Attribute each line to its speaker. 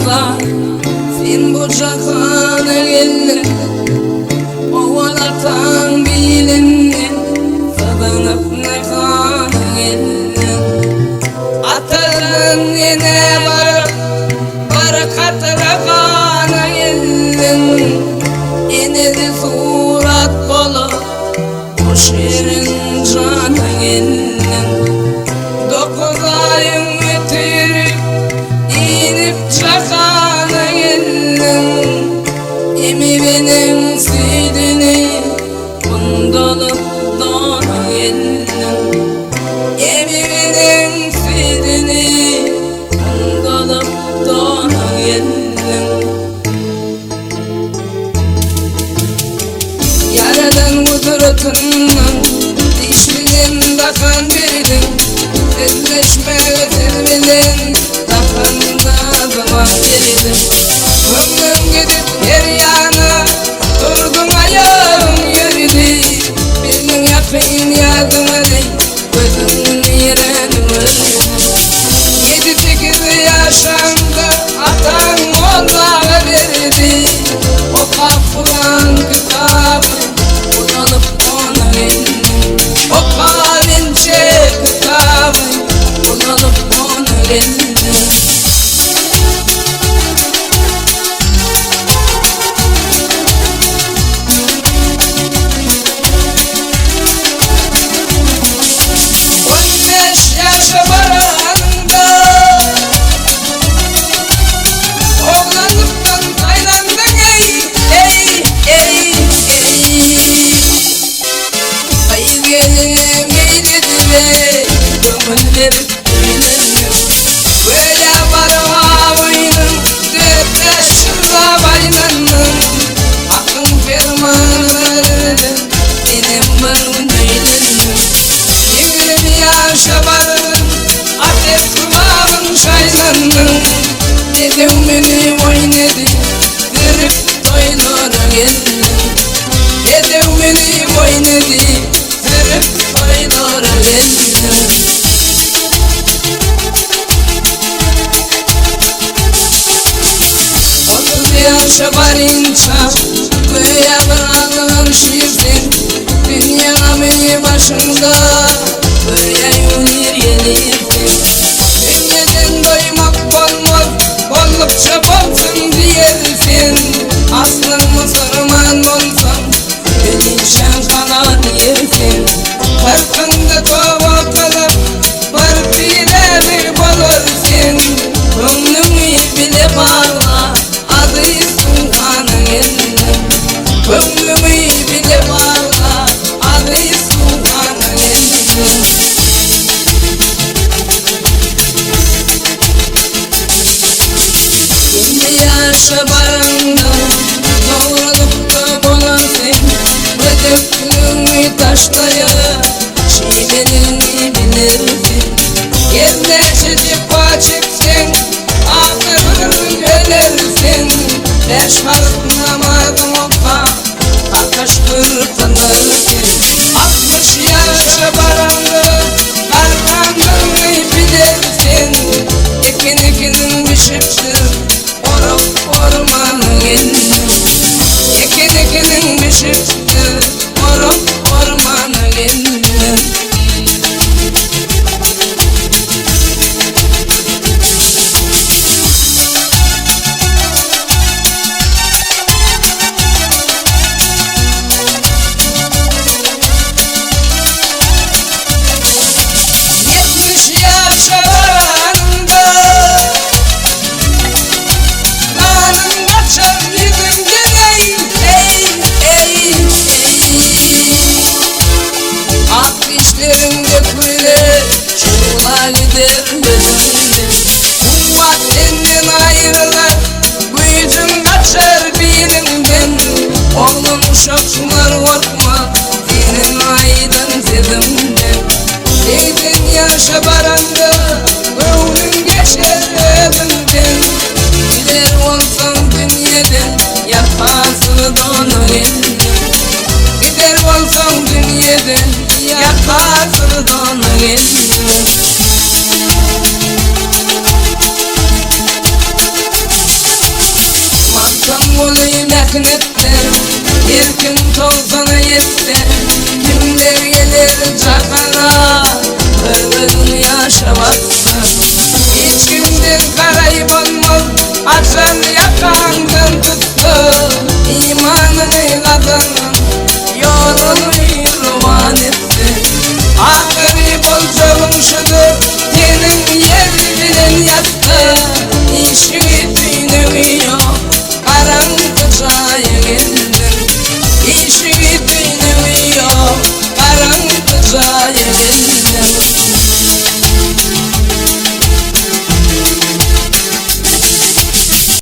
Speaker 1: olsa sen bu cahana geldin, ovalatan bilindim, sığınıp ne kana geldin. Atırın yine barakatıra kana geldin. Enedi surat bolu o şirin cana geldin. 9 ayın bitirip inip cahana geldin. Emi benim süydüğünü bundolup dona geldin. Emi benim süydüğünü bundolup dona geldin. Yaradan kudretinle dişliğin bakan birdin. Özleşme özelmeden kafamda zaman verirdim. Ömrüm gidip her yana durdum, ayağım yürüdü. Bir gün yapayım yardıma değil, gözümün yerini öldürdüm. 7-8 yaşımda atan Allah'a verdi o kafuran kitabı, uyanıp ona geldim. O kavinçe kitabı, uyanıp ona geldim. Böyle varvaydım, dörtte şurada baylandım. Hakkın fermanlarım benim varım neyledim. 20 yaşa vardım, ateş kulağım şaylandım. Dedim beni oynadı, dürüp toylara geldim. Dedim beni oynadı, dürüp toylara geldim. 30 yaşa varınca köye bırakın şiirsin. Dünyanın başında köye yürür gelirsin. Dünyadan doymak olmaz, oldukça bolsun diyersin. Aslın Müslüman olsan perişan kalan yersin. Farkında kova kalıp partileri bulursun. Gönlümü bile bağla, adı Sultan'a geldim. Gönlümü bile bağla, adı Sultan'a geldim. Yaşa barında doğrulup da bolansın. Bödüklüğümü taşlaya şiirini bilirsin. Yerine çizip açıksın, ahırın ölersin. 5 harf namadım okka, ateş kırpınırsın. 60 yaşa barında arkamını bilirsin. Ekinin biçiptir ormana geldim. Ekinin biçiptir ormana geldim. yakın etti. Bir gün tozana yetti. Kimler gelir cakana, ömrünü yaşamazsın. Hiç kimdir karayip olmaz, akşam yakangın tuttu. İmanını kadının yolunu irvan etti. Akırı bolcağım şudur, senin yerini bilen yattı. İşini tüynüyor, karanlıkçaya geldin. İşini tüynüyor, karanlıkçaya